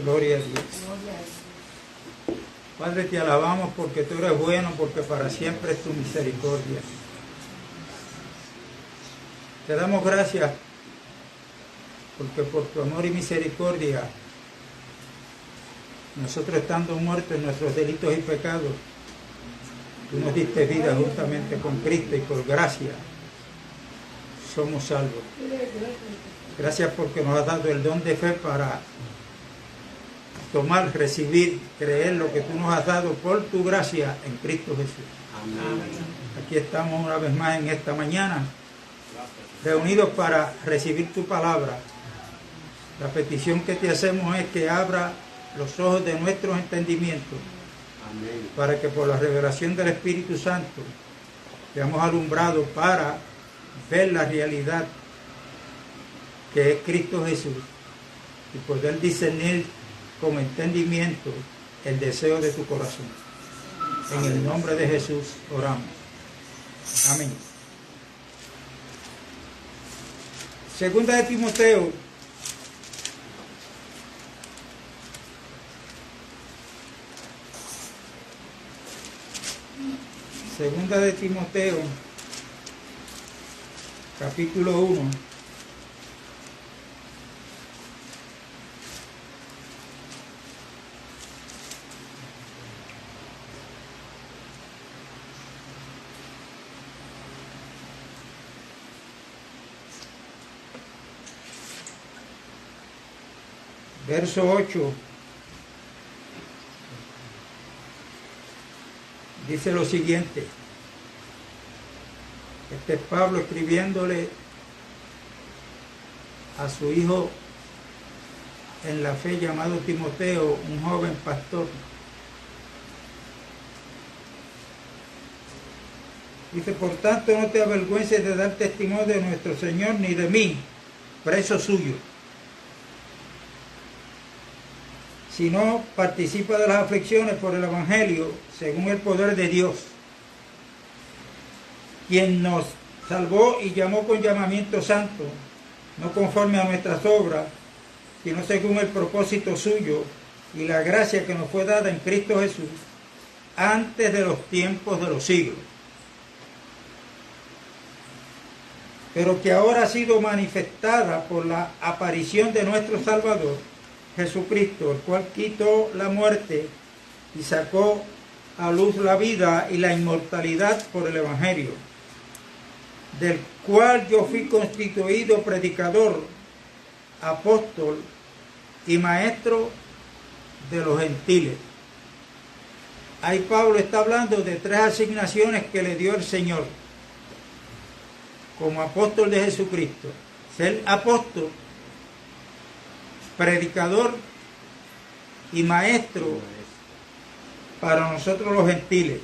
Gloria a Dios. Padre, te alabamos porque tú eres bueno, porque para siempre es tu misericordia. Te damos gracias porque por tu amor y misericordia, nosotros estando muertos en nuestros delitos y pecados, tú nos diste vida juntamente con Cristo y por gracia somos salvos. Gracias porque nos has dado el don de fe para tomar, recibir, creer lo que tú nos has dado por tu gracia en Cristo Jesús. Amén. Aquí estamos una vez más en esta mañana, reunidos para recibir tu palabra. La petición que te hacemos es que abra los ojos de nuestros entendimientos. Amén. Para que por la revelación del Espíritu Santo seamos alumbrados para ver la realidad que es Cristo Jesús y poder discernir con entendimiento el deseo de tu corazón. En el nombre de Jesús oramos. Amén. Segunda de Timoteo, capítulo 1. Verso 8, dice lo siguiente. Este es Pablo escribiéndole a su hijo en la fe llamado Timoteo, un joven pastor. Dice, por tanto, no te avergüences de dar testimonio de nuestro Señor, ni de mí, preso suyo, sino participa de las aflicciones por el Evangelio, según el poder de Dios, quien nos salvó y llamó con llamamiento santo, no conforme a nuestras obras, sino según el propósito suyo y la gracia que nos fue dada en Cristo Jesús, antes de los tiempos de los siglos, pero que ahora ha sido manifestada por la aparición de nuestro Salvador, Jesucristo, el cual quitó la muerte y sacó a luz la vida y la inmortalidad por el Evangelio, del cual yo fui constituido predicador, apóstol y maestro de los gentiles. Ahí Pablo está hablando de 3 asignaciones que le dio el Señor como apóstol de Jesucristo: ser apóstol, predicador y maestro para nosotros los gentiles.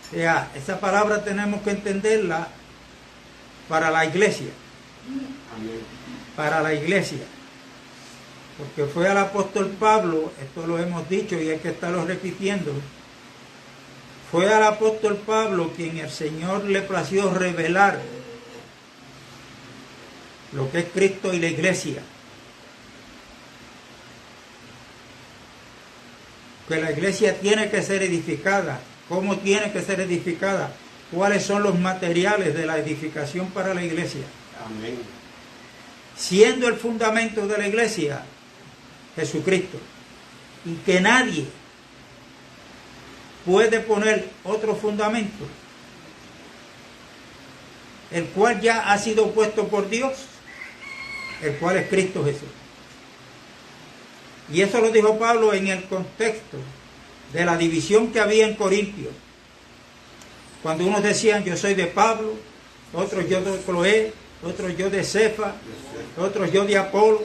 O sea, esa palabra tenemos que entenderla para la iglesia. Para la iglesia. Porque fue al apóstol Pablo, esto lo hemos dicho y hay que estarlo repitiendo, fue al apóstol Pablo quien el Señor le plació revelar lo que es Cristo y la iglesia. Que la iglesia tiene que ser edificada. ¿Cómo tiene que ser edificada? ¿Cuáles son los materiales de la edificación para la iglesia? Amén. Siendo el fundamento de la iglesia Jesucristo. Y que nadie puede poner otro fundamento, el cual ya ha sido puesto por Dios, el cual es Cristo Jesús. Y eso lo dijo Pablo en el contexto de la división que había en Corintios, cuando unos decían yo soy de Pablo, otros yo de Cloé, otros yo de Cefa, otros yo de Apolo.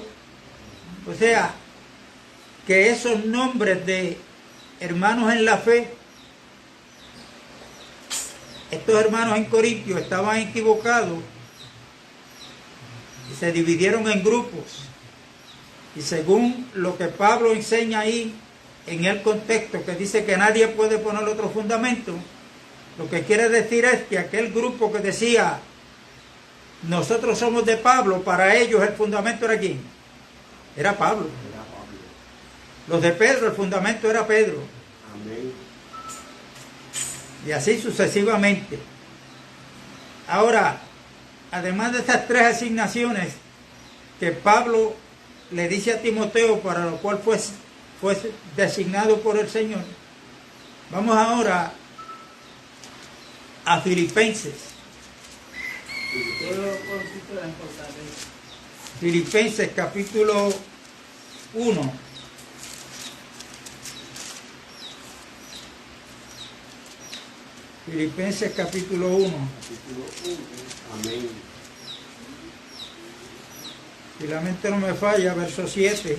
O sea, que esos nombres de hermanos en la fe, estos hermanos en Corintios estaban equivocados y se dividieron en grupos. Y según lo que Pablo enseña ahí en el contexto, que dice que nadie puede poner otro fundamento, lo que quiere decir es que aquel grupo que decía nosotros somos de Pablo, para ellos el fundamento era ¿quién? Era Pablo. Los de Pedro, el fundamento era Pedro. Amén. Y así sucesivamente. Ahora, además de estas tres asignaciones que Pablo le dice a Timoteo, para lo cual fue designado por el Señor, vamos ahora a Filipenses. Filipenses capítulo 1. Filipenses capítulo 1. Amén. Si la mente no me falla, verso 7.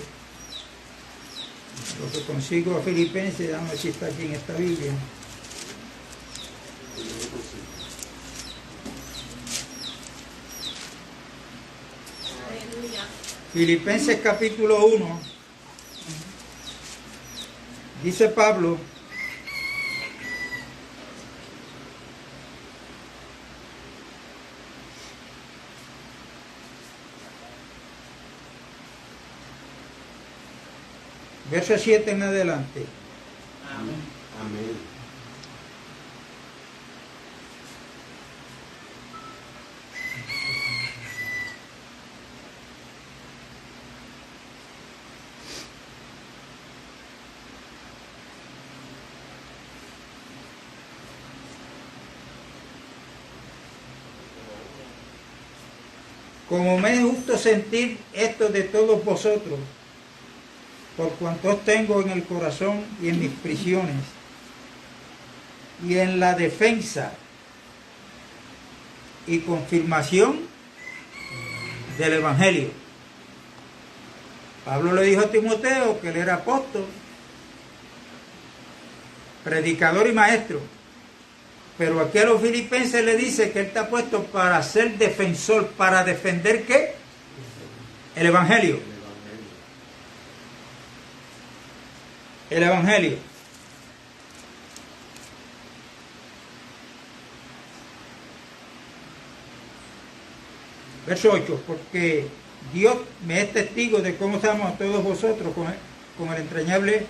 Lo que consigo a Filipenses, déjame ver si está aquí en esta Biblia. Filipenses capítulo 1. Dice Pablo: verso 7 en adelante. Amén. Amén. Como me es justo sentir esto de todos vosotros, por cuanto os tengo en el corazón y en mis prisiones, y en la defensa y confirmación del Evangelio. Pablo le dijo a Timoteo que él era apóstol, predicador y maestro, pero aquí a los filipenses le dice que él está puesto para ser defensor, para defender ¿qué? El Evangelio. El Evangelio. Verso 8, porque Dios me es testigo de cómo estamos a todos vosotros con el entrañable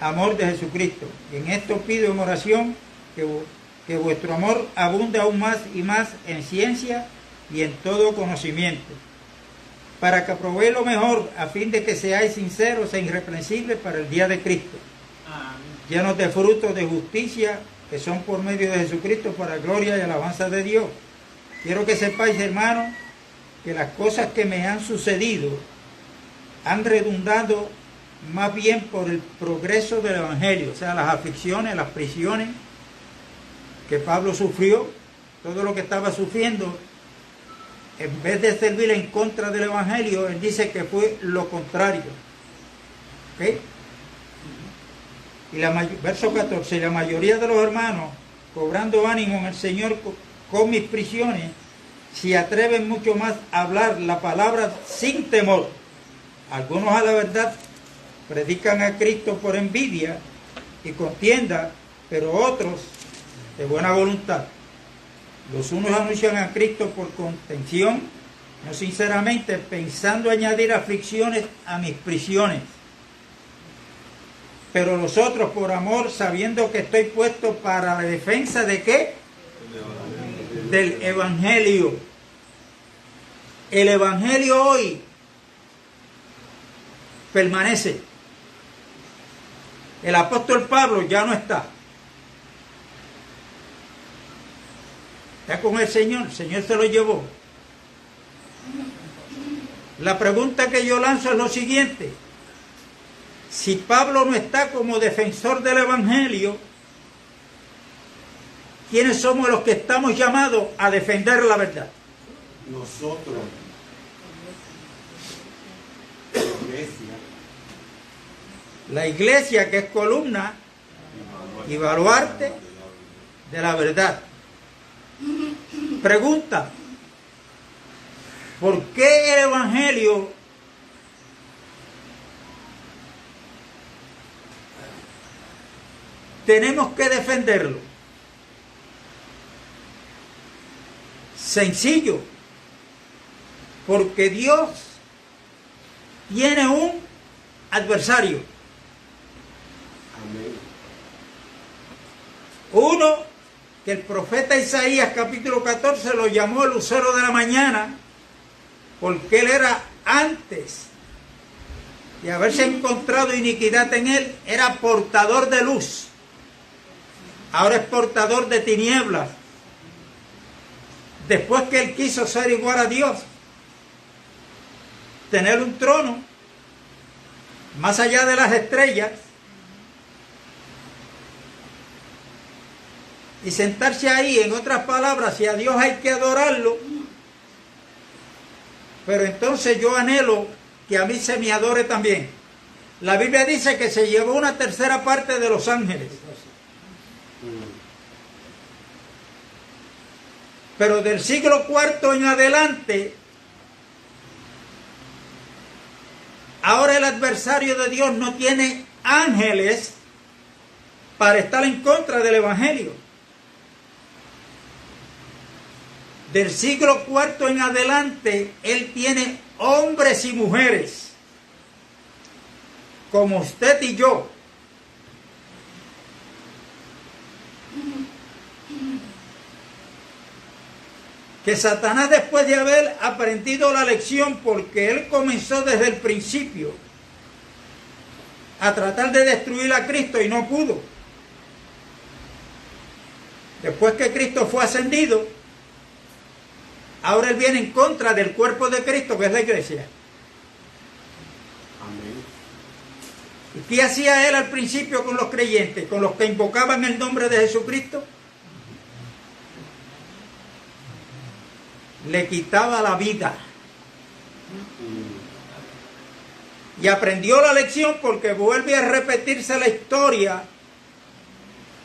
amor de Jesucristo. Y en esto pido en oración que vuestro amor abunde aún más y más en ciencia y en todo conocimiento, para que aprobéis lo mejor, a fin de que seáis sinceros e irreprensibles para el día de Cristo, llenos de frutos de justicia, que son por medio de Jesucristo para gloria y alabanza de Dios. Quiero que sepáis, hermanos, que las cosas que me han sucedido han redundado más bien por el progreso del Evangelio, o sea, las aflicciones, las prisiones que Pablo sufrió, todo lo que estaba sufriendo, en vez de servir en contra del Evangelio, él dice que fue lo contrario. ¿Okay? Y verso 14, la mayoría de los hermanos, cobrando ánimo en el Señor con mis prisiones, se atreven mucho más a hablar la palabra sin temor. Algunos a la verdad predican a Cristo por envidia y contienda, pero otros de buena voluntad. Los unos anuncian a Cristo por contención, no sinceramente, pensando añadir aflicciones a mis prisiones. Pero los otros por amor, sabiendo que estoy puesto para la defensa de ¿qué? Del Evangelio. El Evangelio hoy permanece. El apóstol Pablo ya no está. Está con el Señor se lo llevó. La pregunta que yo lanzo es lo siguiente: si Pablo no está como defensor del Evangelio, ¿quiénes somos los que estamos llamados a defender la verdad? Nosotros, la iglesia. La iglesia, que es columna y baluarte de la verdad. Pregunta: ¿por qué el Evangelio tenemos que defenderlo? Sencillo, Porque Dios tiene un adversario. Amén. Uno que el profeta Isaías capítulo 14 lo llamó el lucero de la mañana, porque él era, antes de haberse encontrado iniquidad en él, era portador de luz. Ahora es portador de tinieblas. Después que él quiso ser igual a Dios, tener un trono más allá de las estrellas y sentarse ahí, en otras palabras, si a Dios hay que adorarlo, pero entonces yo anhelo que a mí se me adore también. La Biblia dice que se llevó una tercera parte de los ángeles. Pero del siglo IV en adelante, ahora el adversario de Dios no tiene ángeles para estar en contra del Evangelio. Del siglo IV en adelante, él tiene hombres y mujeres, como usted y yo, que Satanás, después de haber aprendido la lección, porque él comenzó desde el principio a tratar de destruir a Cristo y no pudo. Después que Cristo fue ascendido, ahora él viene en contra del cuerpo de Cristo, que es la iglesia. Amén. ¿Y qué hacía él al principio con los creyentes, con los que invocaban el nombre de Jesucristo? Le quitaba la vida. Y aprendió la lección, porque vuelve a repetirse la historia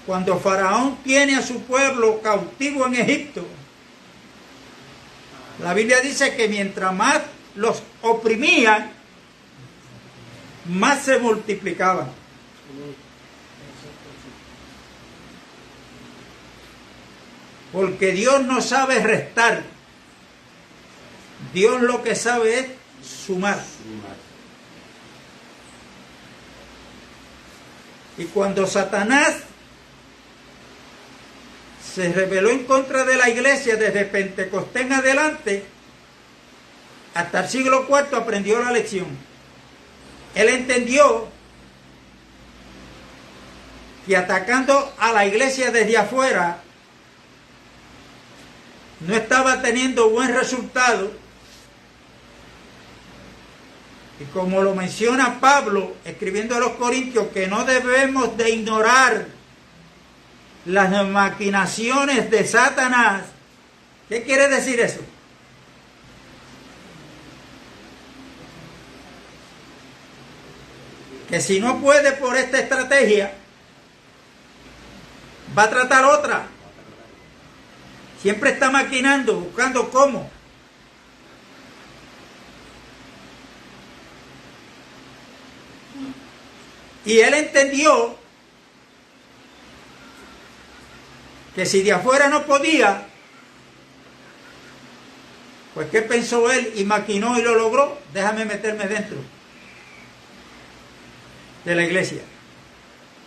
cuando Faraón tiene a su pueblo cautivo en Egipto. La Biblia dice que mientras más los oprimían, más se multiplicaban. Porque Dios no sabe restar. Dios lo que sabe es sumar. Y cuando Satanás se rebeló en contra de la iglesia desde Pentecostés en adelante, hasta el siglo IV aprendió la lección. Él entendió que atacando a la iglesia desde afuera no estaba teniendo buen resultado. Y como lo menciona Pablo, escribiendo a los Corintios, que no debemos de ignorar las maquinaciones de Satanás. ¿Qué quiere decir eso? Que si no puede por esta estrategia, va a tratar otra. Siempre está maquinando, buscando cómo. Y él entendió que si de afuera no podía, pues ¿qué pensó él? Y maquinó y lo logró. Déjame meterme dentro de la iglesia.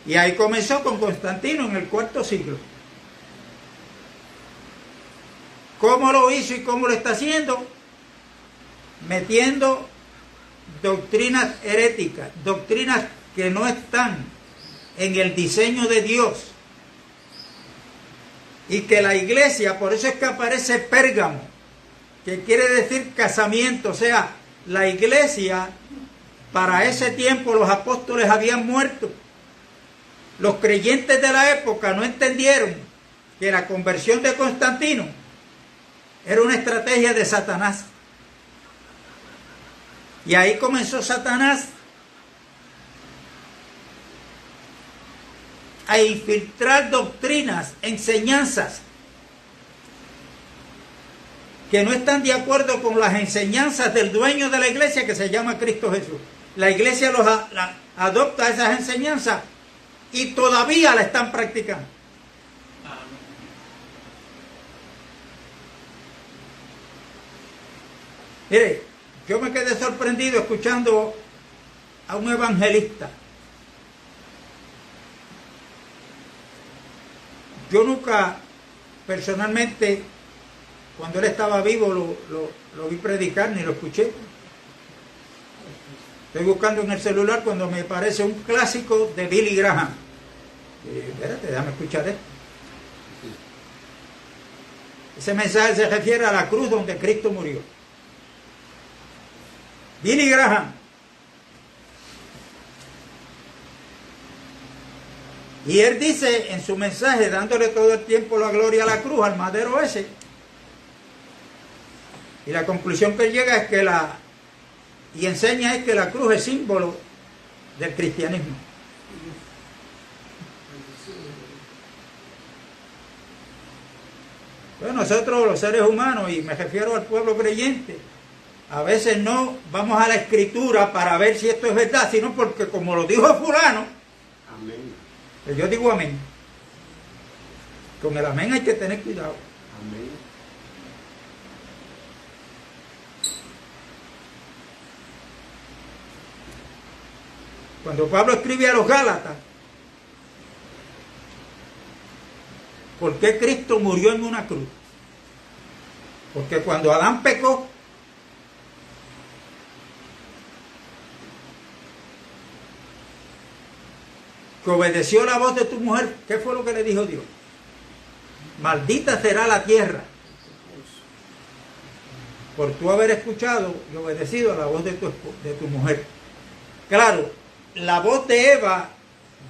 Y ahí comenzó con Constantino en el IV siglo. ¿Cómo lo hizo y cómo lo está haciendo? Metiendo doctrinas heréticas, doctrinas que no están en el diseño de Dios. Y que la iglesia, por eso es que aparece Pérgamo, que quiere decir casamiento. O sea, la iglesia, para ese tiempo los apóstoles habían muerto. Los creyentes de la época no entendieron que la conversión de Constantino era una estrategia de Satanás. Y ahí comenzó Satanás a infiltrar doctrinas, enseñanzas que no están de acuerdo con las enseñanzas del dueño de la iglesia, que se llama Cristo Jesús. La iglesia adopta esas enseñanzas y todavía la están practicando. Mire, yo me quedé sorprendido escuchando a un evangelista. Yo nunca, personalmente, cuando él estaba vivo, lo vi predicar, ni lo escuché. Estoy buscando en el celular cuando me parece un clásico de Billy Graham. Espérate, déjame escuchar esto. Ese mensaje se refiere a la cruz donde Cristo murió. Billy Graham. Y él dice en su mensaje, dándole todo el tiempo la gloria a la cruz, al madero ese. Y la conclusión que él llega es que y enseña es que la cruz es símbolo del cristianismo. Bueno, nosotros los seres humanos, y me refiero al pueblo creyente, a veces no vamos a la escritura para ver si esto es verdad, sino porque como lo dijo fulano, Amén. pues yo digo amén. Con el amén hay que tener cuidado. Amén. Cuando Pablo escribe a los Gálatas, ¿por qué Cristo murió en una cruz? Porque cuando Adán pecó, que obedeció la voz de tu mujer, ¿qué fue lo que le dijo Dios? Maldita será la tierra por tú haber escuchado y obedecido a la voz de tu mujer. Claro, la voz de Eva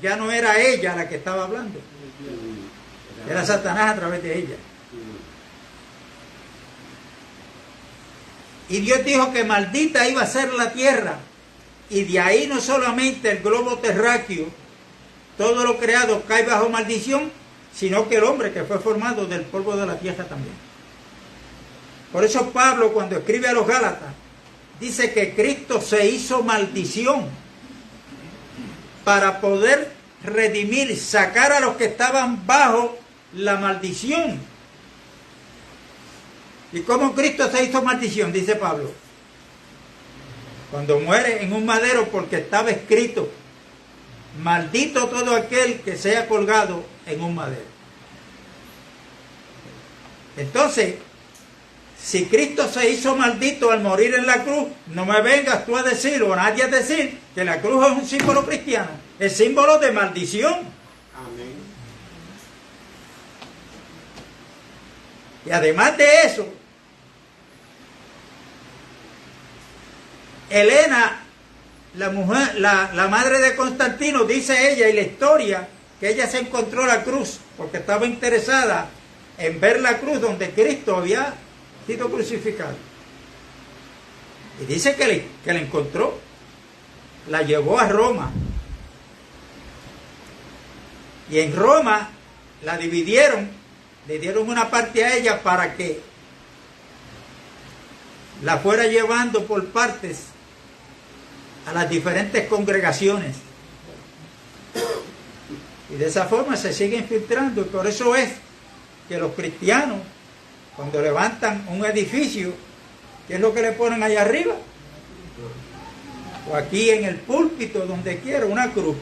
ya no era ella la que estaba hablando, era Satanás a través de ella. Y Dios dijo que maldita iba a ser la tierra, y de ahí no solamente el globo terráqueo, todo lo creado cae bajo maldición, sino que el hombre que fue formado del polvo de la tierra también. Por eso Pablo, cuando escribe a los Gálatas, dice que Cristo se hizo maldición para poder redimir, sacar a los que estaban bajo la maldición. ¿Y cómo Cristo se hizo maldición? Dice Pablo. Cuando muere en un madero, porque estaba escrito: maldito todo aquel que sea colgado en un madero. Entonces, si Cristo se hizo maldito al morir en la cruz, no me vengas tú a decir, o nadie a decir, que la cruz es un símbolo cristiano. Es símbolo de maldición. Amén. Y además de eso, Helena, la mujer, la madre de Constantino, dice ella y la historia, que ella se encontró la cruz porque estaba interesada en ver la cruz donde Cristo había sido crucificado. Y dice que la encontró, la llevó a Roma. Y en Roma la dividieron, le dieron una parte a ella para que la fuera llevando por partes a las diferentes congregaciones. Y de esa forma se sigue infiltrando, y por eso es que los cristianos, cuando levantan un edificio, ¿qué es lo que le ponen allá arriba? O aquí en el púlpito, donde quiera, una cruz.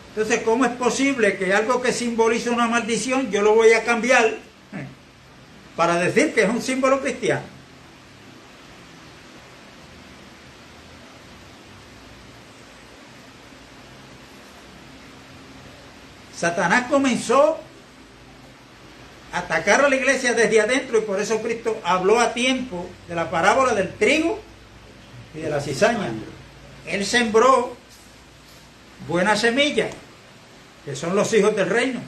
Entonces, ¿cómo es posible que algo que simboliza una maldición, yo lo voy a cambiar para decir que es un símbolo cristiano? Satanás comenzó a atacar a la iglesia desde adentro, y por eso Cristo habló a tiempo de la parábola del trigo y de la cizaña. Él sembró buena semilla, que son los hijos del reino.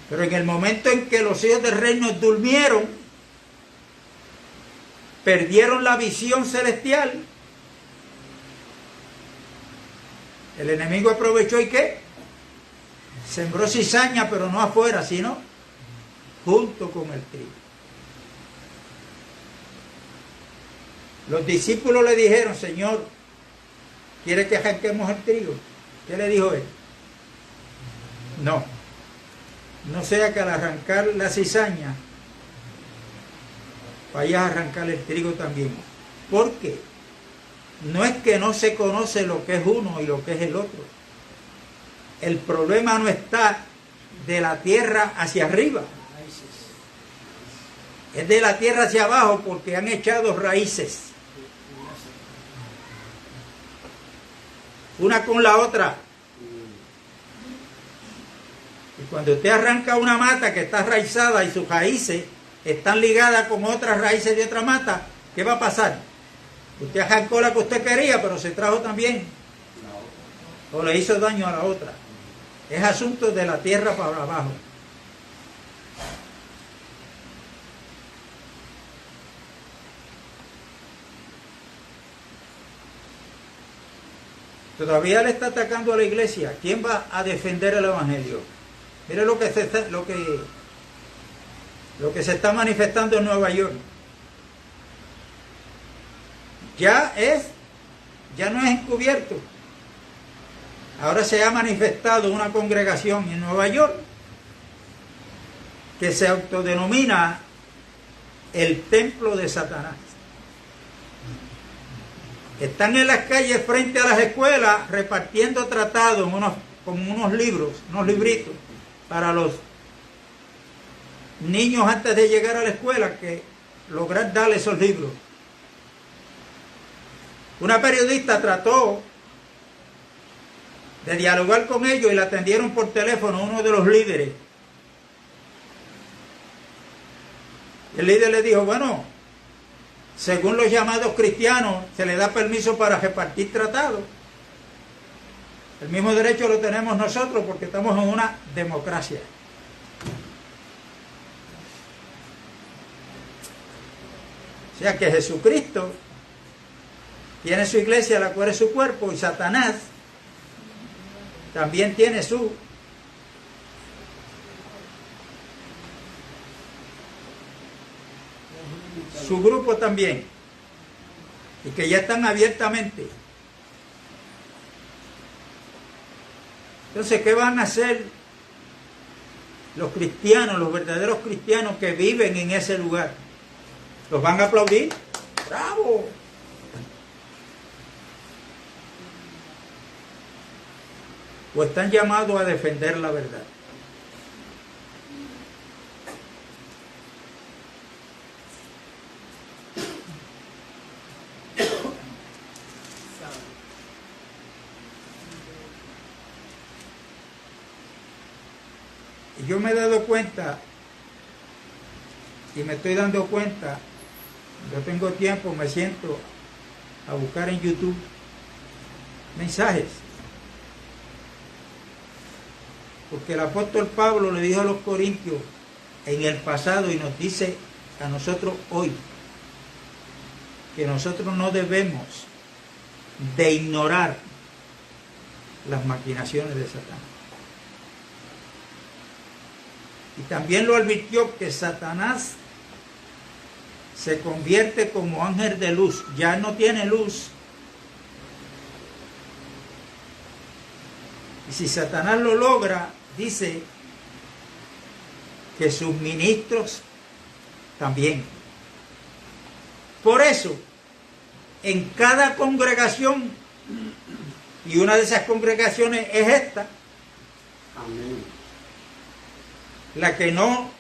Pero en el momento en que los hijos del reino durmieron, perdieron la visión celestial, el enemigo aprovechó y ¿qué? Sembró cizaña, pero no afuera, sino junto con el trigo. Los discípulos le dijeron: Señor, ¿quiere que arranquemos el trigo? ¿Qué le dijo él? No, No sea que al arrancar la cizaña vayas a arrancar el trigo también. ¿Por qué? No es que no se conoce lo que es uno y lo que es el otro. El problema no está de la tierra hacia arriba. Es de la tierra hacia abajo porque han echado raíces. Una con la otra. Y cuando usted arranca una mata que está raizada y sus raíces están ligadas con otras raíces de otra mata, ¿qué va a pasar? Usted arrancó la que usted quería, pero se trajo también. O le hizo daño a la otra. Es asunto de la tierra para abajo. Todavía le está atacando a la iglesia. ¿Quién va a defender el evangelio? Mire lo que se está manifestando en Nueva York. Ya no es encubierto. Ahora se ha manifestado una congregación en Nueva York que se autodenomina el templo de Satanás. Están en las calles frente a las escuelas repartiendo tratados con unos libros, unos libritos para los niños antes de llegar a la escuela, que lograr darle esos libros. Una periodista trató de dialogar con ellos y la atendieron por teléfono uno de los líderes. El líder le dijo, bueno, según los llamados cristianos, se le da permiso para repartir tratados. El mismo derecho lo tenemos nosotros porque estamos en una democracia. O sea que Jesucristo tiene su iglesia, la cual es su cuerpo, y Satanás también tiene su grupo también, y que ya están abiertamente. Entonces, ¿qué van a hacer los cristianos, los verdaderos cristianos que viven en ese lugar? ¿Los van a aplaudir? ¡Bravo! ¿O están llamados a defender la verdad? Y yo me he dado cuenta, y me estoy dando cuenta, yo tengo tiempo, me siento a buscar en YouTube mensajes. Porque el apóstol Pablo le dijo a los corintios en el pasado y nos dice a nosotros hoy que nosotros no debemos de ignorar las maquinaciones de Satanás. Y también lo advirtió que Satanás se convierte como ángel de luz. Ya no tiene luz. Y si Satanás lo logra, dice que sus ministros también. Por eso, en cada congregación, y una de esas congregaciones es esta, Amén. La que no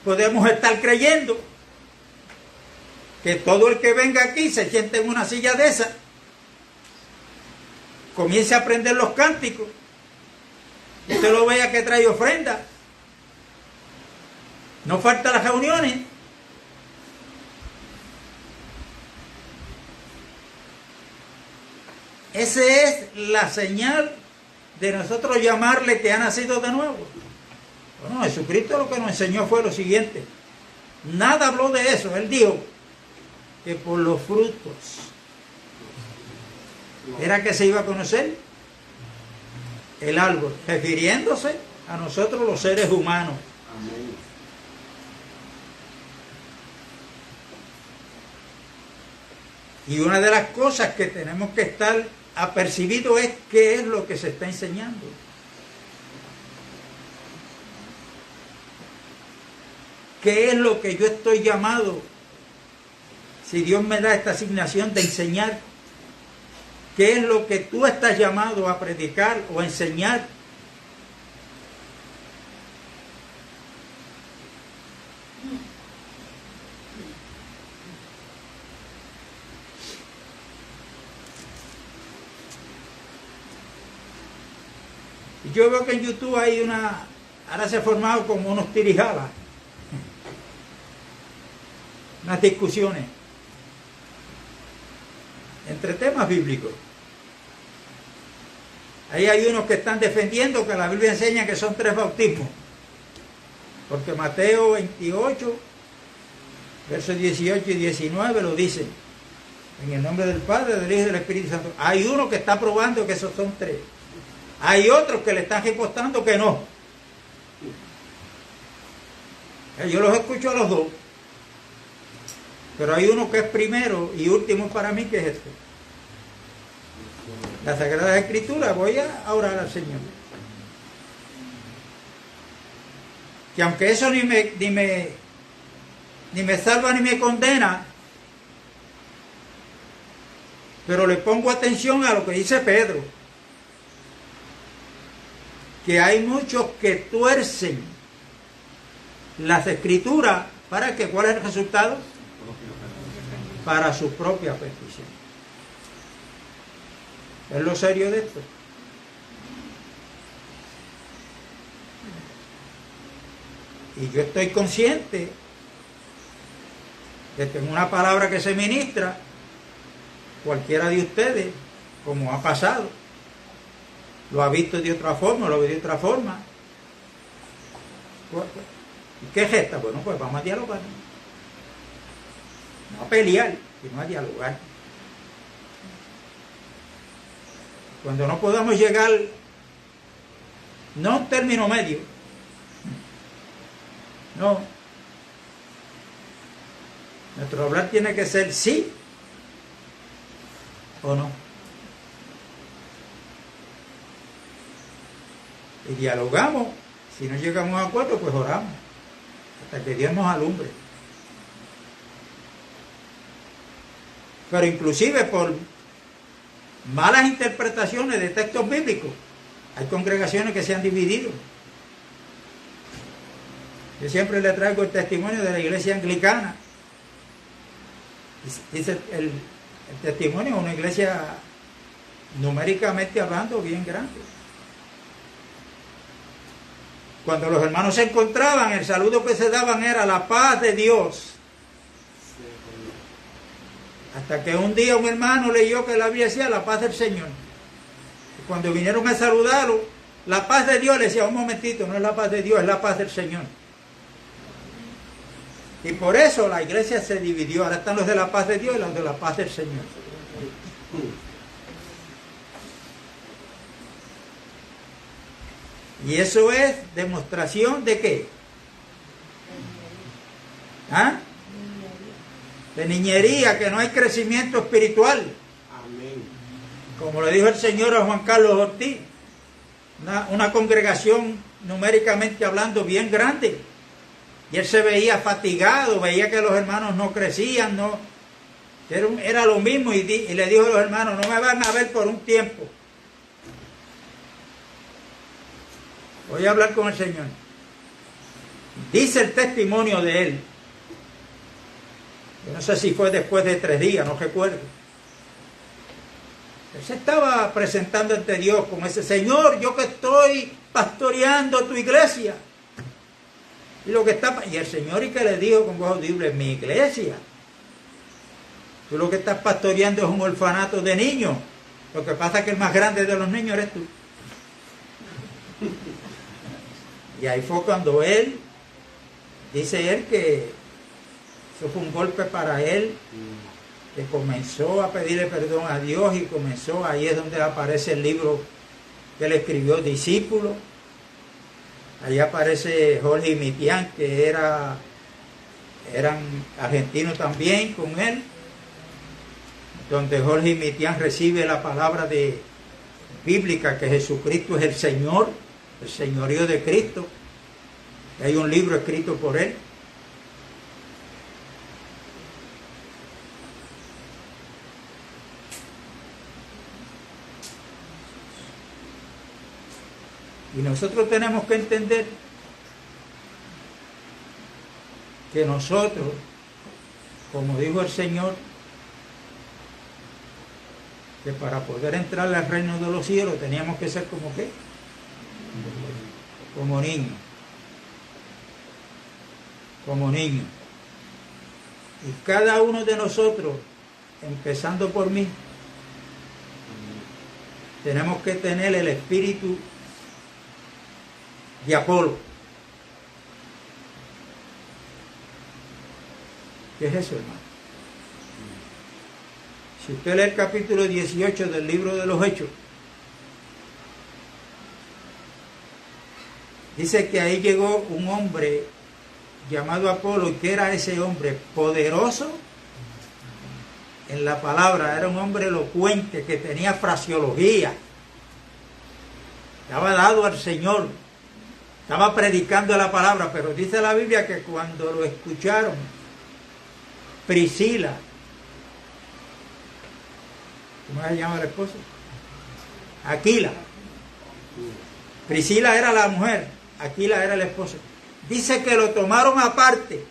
podemos estar creyendo, que todo el que venga aquí se siente en una silla de esa, comience a aprender los cánticos, usted lo vea que trae ofrenda, no falta las reuniones. Esa es la señal de nosotros llamarle que ha nacido de nuevo. Bueno, Jesucristo lo que nos enseñó fue lo siguiente. Nada habló de eso. Él dijo que por los frutos era que se iba a conocer el árbol, refiriéndose a nosotros los seres humanos. Amén. Y una de las cosas que tenemos que estar apercibidos es qué es lo que se está enseñando. ¿Qué es lo que yo estoy llamado? Si Dios me da esta asignación de enseñar, ¿qué es lo que tú estás llamado a predicar o a enseñar? Yo veo que en YouTube hay ahora se ha formado como unos tirijalas, unas discusiones entre temas bíblicos. Ahí hay unos que están defendiendo que la Biblia enseña que son 3 bautismos, porque Mateo 28, versos 18 y 19 lo dice, en el nombre del Padre, del Hijo y del Espíritu Santo. Hay uno que está probando que esos son 3. Hay otros que le están repostando que no. Yo los escucho a los dos. Pero hay uno que es primero y último para mí, que es este. La Sagrada Escritura, voy a orar al Señor. Que aunque eso ni me salva ni me condena, pero le pongo atención a lo que dice Pedro. Que hay muchos que tuercen las Escrituras para que, ¿cuál es el resultado? Para su propia perdición. ¿Es lo serio de esto? Y yo estoy consciente de que en una palabra que se ministra, cualquiera de ustedes, como ha pasado, lo ha visto de otra forma, lo ve de otra forma. ¿Y qué es esta? Bueno, pues vamos a dialogar. No a pelear, sino a dialogar. Cuando no podamos llegar, no a un término medio, no. Nuestro hablar tiene que ser sí o no. Y dialogamos. Si no llegamos a acuerdo, pues oramos hasta que Dios nos alumbre. Pero inclusive por malas interpretaciones de textos bíblicos, hay congregaciones que se han dividido. Yo siempre le traigo el testimonio de la iglesia anglicana. Dice el testimonio de una iglesia numéricamente hablando bien grande. Cuando los hermanos se encontraban, el saludo que se daban era la paz de Dios. Hasta que un día un hermano leyó que la Biblia decía la paz del Señor. Y cuando vinieron a saludarlo, la paz de Dios, le decía, un momentito, no es la paz de Dios, es la paz del Señor. Y por eso la iglesia se dividió. Ahora están los de la paz de Dios y los de la paz del Señor. Y eso es demostración de ¿qué? ¿Ah? De niñería, que no hay crecimiento espiritual. Amén. Como le dijo el Señor a Juan Carlos Ortiz, una congregación numéricamente hablando bien grande. Y él se veía fatigado, veía que los hermanos no crecían, no era lo mismo, y le dijo a los hermanos, no me van a ver por un tiempo. Voy a hablar con el Señor. Dice el testimonio de él. Yo no sé si fue después de 3 días, no recuerdo. Él se estaba presentando ante Dios como ese Señor, yo que estoy pastoreando tu iglesia. Y el Señor, y que le dijo con voz audible, mi iglesia. Tú lo que estás pastoreando es un orfanato de niños. Lo que pasa es que el más grande de los niños eres tú. Y ahí fue cuando dice él que eso fue un golpe para él, que comenzó a pedirle perdón a Dios y comenzó, ahí es donde aparece el libro que él escribió, Discípulo. Ahí aparece Jorge Mitián, que eran argentinos también con él, donde Jorge Mitián recibe la palabra bíblica que Jesucristo es el Señor, el señorío de Cristo. Hay un libro escrito por él. Y nosotros tenemos que entender que nosotros, como dijo el Señor, que para poder entrar al reino de los cielos teníamos que ser como qué, como niños, como niños. Y cada uno de nosotros, empezando por mí, tenemos que tener el espíritu de Apolo. ¿Qué es eso, hermano? Si usted lee el capítulo 18 del libro de los Hechos, dice que ahí llegó un hombre llamado Apolo. ¿Y qué era ese hombre? Poderoso en la palabra. Era un hombre elocuente que tenía fraseología. Estaba dado al Señor. Estaba predicando la palabra. Pero dice la Biblia que cuando lo escucharon, Priscila, ¿cómo se llama la esposa? Aquila. Priscila era la mujer, Aquila era el esposo. Dice que lo tomaron aparte,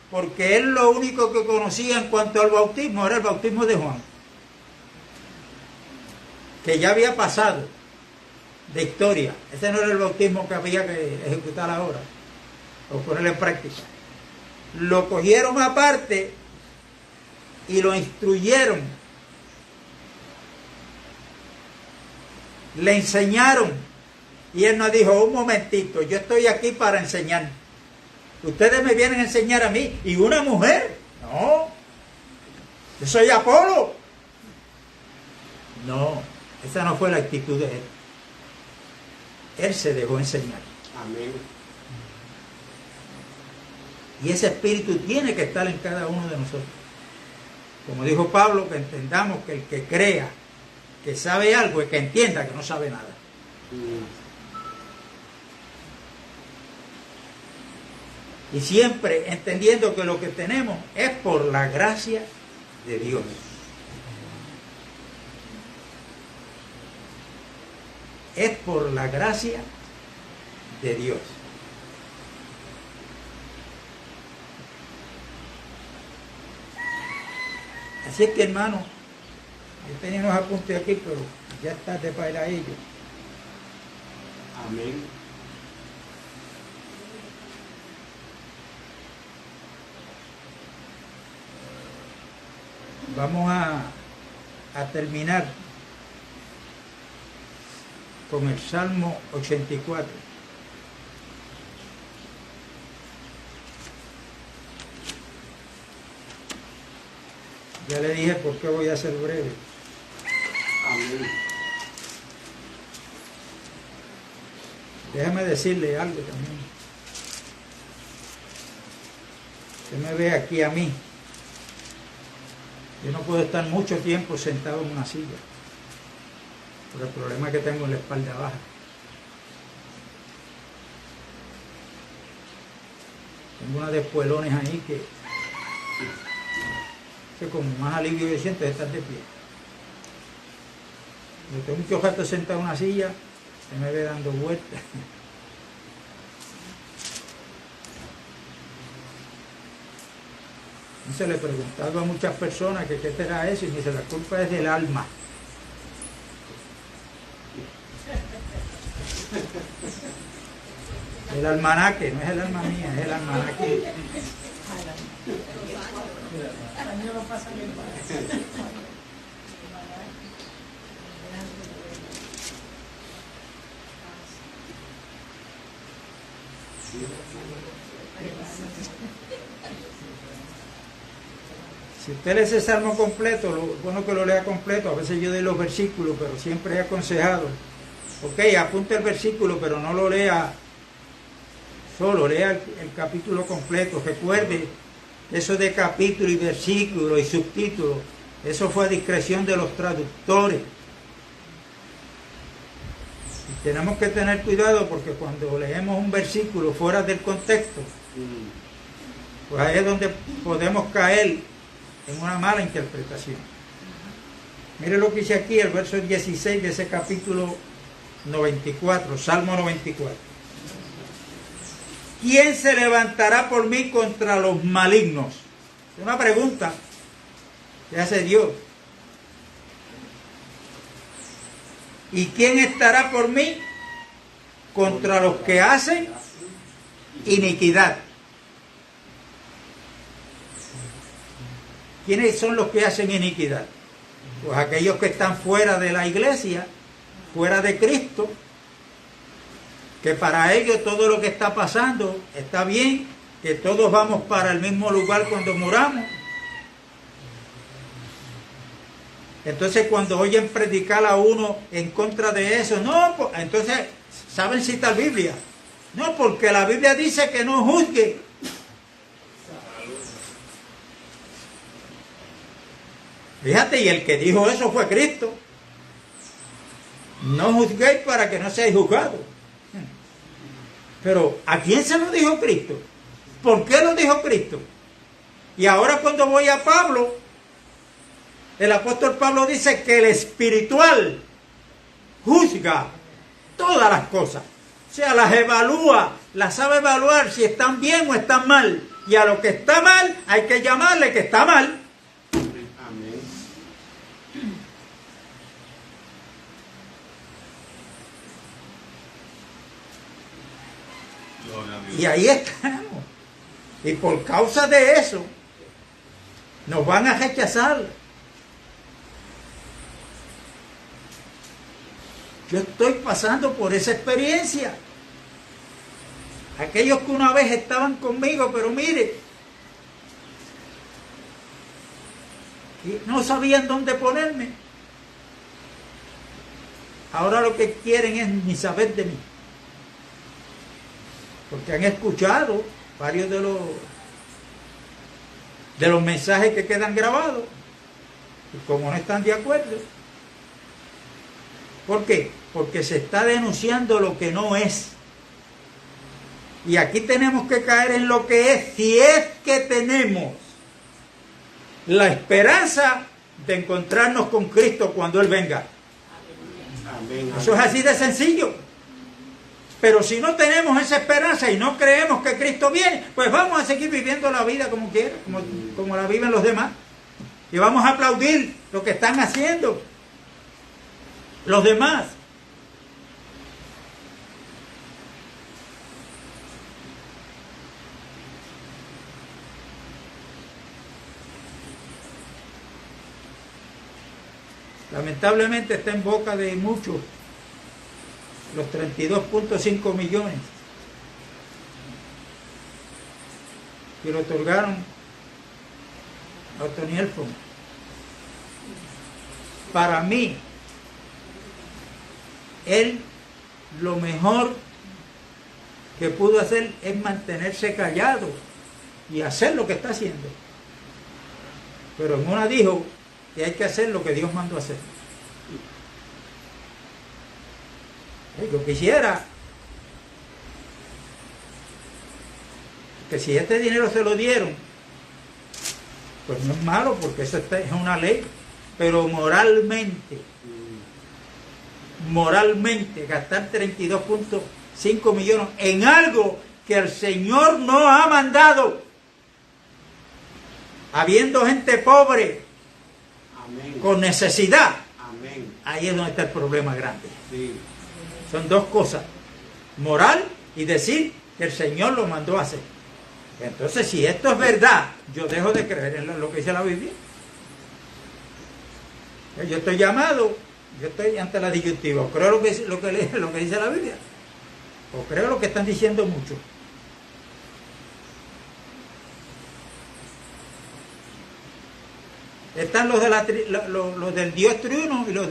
porque él lo único que conocía en cuanto al bautismo era el bautismo de Juan, que ya había pasado de historia. Ese no era el bautismo que había que ejecutar ahora, o ponerlo en práctica. Lo cogieron aparte y lo instruyeron, le enseñaron, y él nos dijo: un momentito, yo estoy aquí para enseñar, ustedes me vienen a enseñar a mí, y una mujer, no, yo soy Apolo. No, esa no fue la actitud de él. Él se dejó enseñar. Amén. Y ese espíritu tiene que estar en cada uno de nosotros. Como dijo Pablo, que entendamos que el que crea que sabe algo es que entienda que no sabe nada. Y siempre entendiendo que lo que tenemos es por la gracia de Dios. Es por la gracia de Dios. Así es que, hermano, yo tenía unos apuntes aquí, pero ya es tarde para ir a ellos. Amén. Vamos a terminar con el Salmo 84. Ya le dije por qué voy a ser breve. Amén. Déjame decirle algo también. Usted me ve aquí a mí. Yo no puedo estar mucho tiempo sentado en una silla, por el problema que tengo en la espalda baja. Tengo unos despuelones ahí que con más alivio yo siento es estar de pie. Yo tengo mucho rato sentado en una silla, se me ve dando vueltas. Se le preguntaba a muchas personas que qué será eso, y me dice: la culpa es del alma. El almanaque, no es el alma mía, es el almanaque. Si usted lee ese salmo completo, lo bueno que lo lea completo. A veces yo doy los versículos, pero siempre he aconsejado: ok, apunte el versículo, pero no lo lea solo, lea el capítulo completo. Recuerde, eso de capítulo y versículo y subtítulo, eso fue a discreción de los traductores. Y tenemos que tener cuidado, porque cuando leemos un versículo fuera del contexto, pues ahí es donde podemos caer en una mala interpretación. Mire lo que dice aquí el verso 16 de ese capítulo 94, Salmo 94. ¿Quién se levantará por mí contra los malignos? Es una pregunta que hace Dios. ¿Y quién estará por mí contra los que hacen iniquidad? ¿Quiénes son los que hacen iniquidad? Pues aquellos que están fuera de la iglesia, fuera de Cristo, que para ellos todo lo que está pasando está bien, que todos vamos para el mismo lugar cuando muramos. Entonces cuando oyen predicar a uno en contra de eso, no, pues, entonces saben citar Biblia. No, porque la Biblia dice que no juzgue. Fíjate, y el que dijo eso fue Cristo. No juzguéis para que no seáis juzgados. Pero ¿a quién se lo dijo Cristo? ¿Por qué lo dijo Cristo? Y ahora cuando voy a Pablo, el apóstol Pablo dice que el espiritual juzga todas las cosas. O sea, las evalúa, las sabe evaluar si están bien o están mal. Y a lo que está mal hay que llamarle que está mal. Amén. Y ahí estamos. Y por causa de eso, nos van a rechazar. Yo estoy pasando por esa experiencia. Aquellos que una vez estaban conmigo, pero mire, no sabían dónde ponerme. Ahora lo que quieren es ni saber de mí. Porque han escuchado varios de los mensajes que quedan grabados. Y como no están de acuerdo. ¿Por qué? Porque se está denunciando lo que no es. Y aquí tenemos que caer en lo que es, si es que tenemos la esperanza de encontrarnos con Cristo cuando Él venga. Amén. Eso es así de sencillo. Pero si no tenemos esa esperanza y no creemos que Cristo viene, pues vamos a seguir viviendo la vida como quiera, como la viven los demás. Y vamos a aplaudir lo que están haciendo los demás. Lamentablemente está en boca de muchos los 32.5 millones que le otorgaron a Otoniel Font. Para mí, él lo mejor que pudo hacer es mantenerse callado y hacer lo que está haciendo. Pero en una dijo que hay que hacer lo que Dios mandó hacer. Yo quisiera que si este dinero se lo dieron, pues no es malo porque eso es una ley, pero moralmente gastar 32.5 millones en algo que el Señor no ha mandado, habiendo gente pobre, Amén. con necesidad, Amén. ahí es donde está el problema grande. Sí. Son dos cosas, moral y decir que el Señor lo mandó a hacer. Entonces, si esto es verdad, yo dejo de creer en lo que dice la Biblia. Yo estoy llamado, yo estoy ante la disyuntiva. Creo lo que dice la Biblia, o creo lo que están diciendo muchos. Están los del Dios triuno y los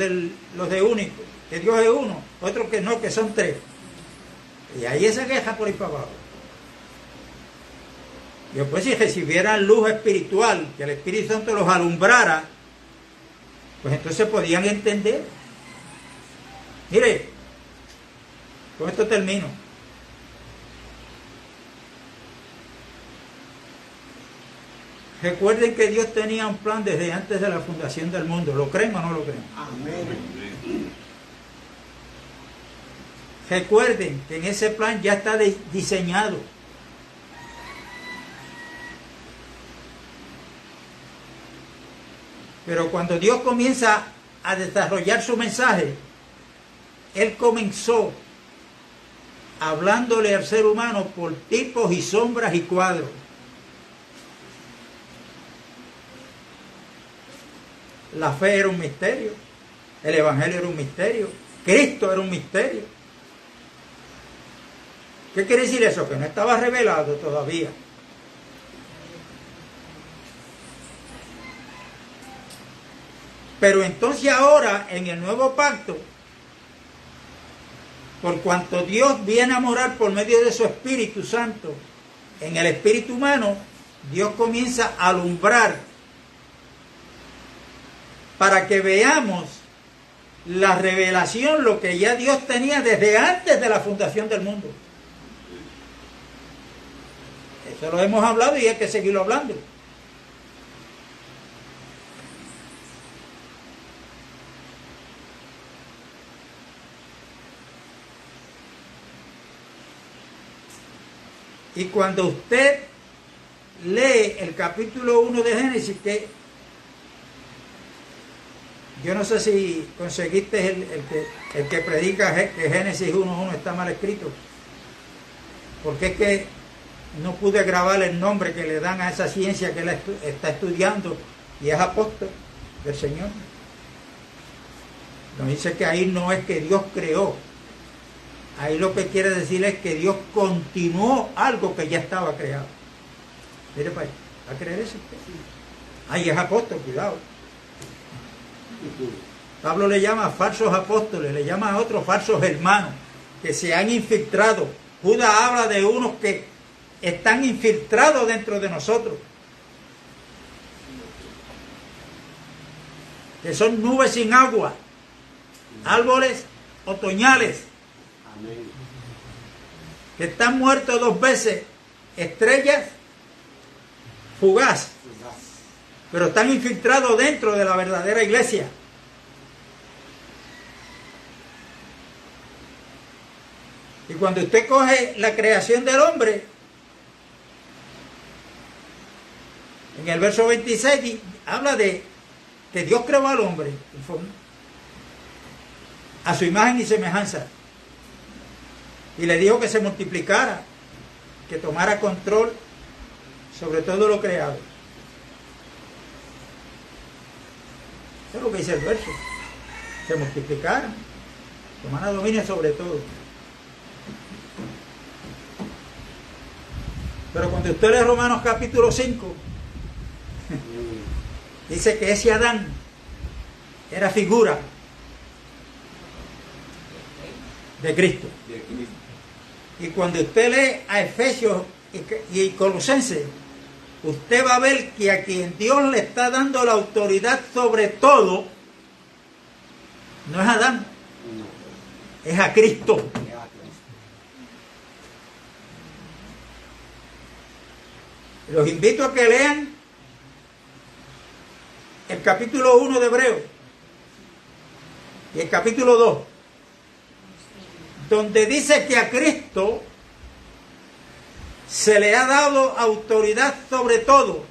de único, que Dios es uno, otros que no, que son tres. Y ahí esa queja por ahí para abajo. Y después, si recibieran luz espiritual, que el Espíritu Santo los alumbrara, pues entonces podían entender. Mire, con esto termino. Recuerden que Dios tenía un plan desde antes de la fundación del mundo. ¿Lo creen o no lo creen? Amén. Recuerden que en ese plan ya está diseñado. Pero cuando Dios comienza a desarrollar su mensaje, Él comenzó hablándole al ser humano por tipos y sombras y cuadros. La fe era un misterio, el Evangelio era un misterio, Cristo era un misterio. ¿Qué quiere decir eso? Que no estaba revelado todavía. Pero entonces ahora, en el nuevo pacto, por cuanto Dios viene a morar por medio de su Espíritu Santo en el espíritu humano, Dios comienza a alumbrar para que veamos la revelación, lo que ya Dios tenía desde antes de la fundación del mundo. Eso lo hemos hablado y hay que seguirlo hablando. Y cuando usted lee el capítulo 1 de Génesis, que yo no sé si conseguiste el que predica que Génesis 1:1 está mal escrito, porque es que no pude grabar el nombre que le dan a esa ciencia que él está estudiando y es apóstol del Señor. Nos dice que ahí no es que Dios creó. Ahí lo que quiere decir es que Dios continuó algo que ya estaba creado. Mire, ¿va a creer eso? Ahí es apóstol, cuidado. Pablo le llama falsos apóstoles, le llama a otros falsos hermanos que se han infiltrado. Judas habla de unos que están infiltrados dentro de nosotros, que son nubes sin agua, árboles otoñales, que están muertos 2 veces, estrellas fugaz, pero están infiltrados dentro de la verdadera iglesia. Y cuando usted coge la creación del hombre, en el verso 26 habla de que Dios creó al hombre a su imagen y semejanza. Y le dijo que se multiplicara, que tomara control sobre todo lo creado. Eso es lo que dice el verso. Se multiplicara, tomara dominio sobre todo. Pero cuando usted lee Romanos capítulo 5, dice que ese Adán era figura de Cristo. Y cuando usted lee a Efesios y Colosenses, usted va a ver que a quien Dios le está dando la autoridad sobre todo, no es Adán, es a Cristo. Los invito a que lean el capítulo 1 de Hebreos y el capítulo 2, donde dice que a Cristo se le ha dado autoridad sobre todo,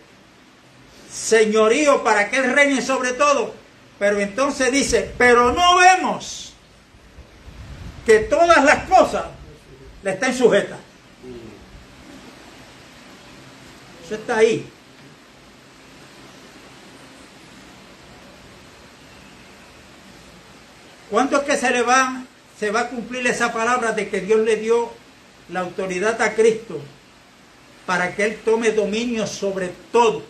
señorío para que Él reine sobre todo, pero entonces dice, pero no vemos que todas las cosas le estén sujetas. Eso está ahí. ¿Cuándo es que se va a cumplir esa palabra de que Dios le dio la autoridad a Cristo para que Él tome dominio sobre todo?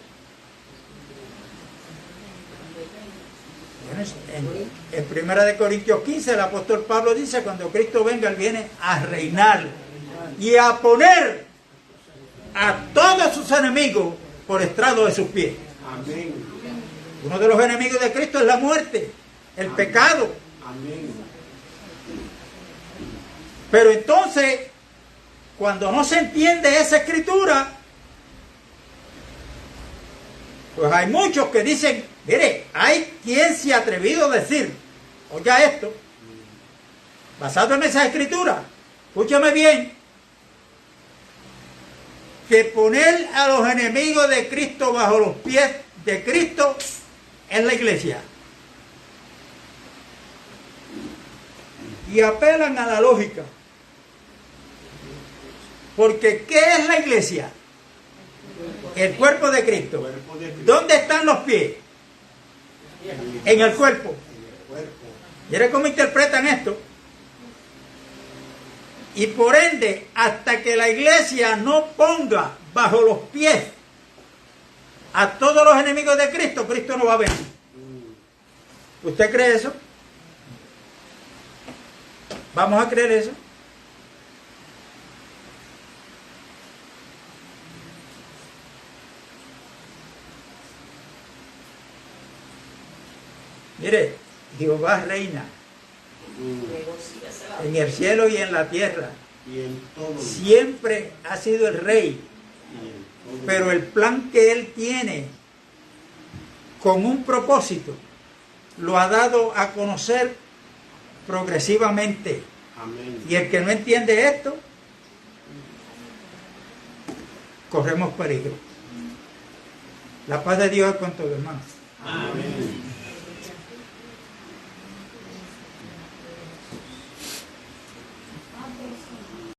En 1 Corintios 15 el apóstol Pablo dice, cuando Cristo venga, Él viene a reinar y a poner a todos sus enemigos por estrado de sus pies. Amén. Uno de los enemigos de Cristo es la muerte, el pecado. Amén. Pero entonces, cuando no se entiende esa escritura, pues hay muchos que dicen, mire, hay quien se ha atrevido a decir, oiga esto, basado en esa escritura, escúchame bien, que poner a los enemigos de Cristo bajo los pies de Cristo es la iglesia. Y apelan a la lógica. Porque ¿qué es la iglesia? El cuerpo de Cristo. ¿Dónde están los pies? En el cuerpo. ¿Mira cómo interpretan esto? Y por ende, hasta que la iglesia no ponga bajo los pies a todos los enemigos de Cristo, Cristo no va a venir. ¿Usted cree eso? ¿Vamos a creer eso? Mire, Jehová reina en el cielo y en la tierra. Siempre ha sido el rey. Pero el plan que él tiene con un propósito lo ha dado a conocer progresivamente. Amén. Y el que no entiende esto, corremos peligro. La paz de Dios es con todo, hermano. Amén.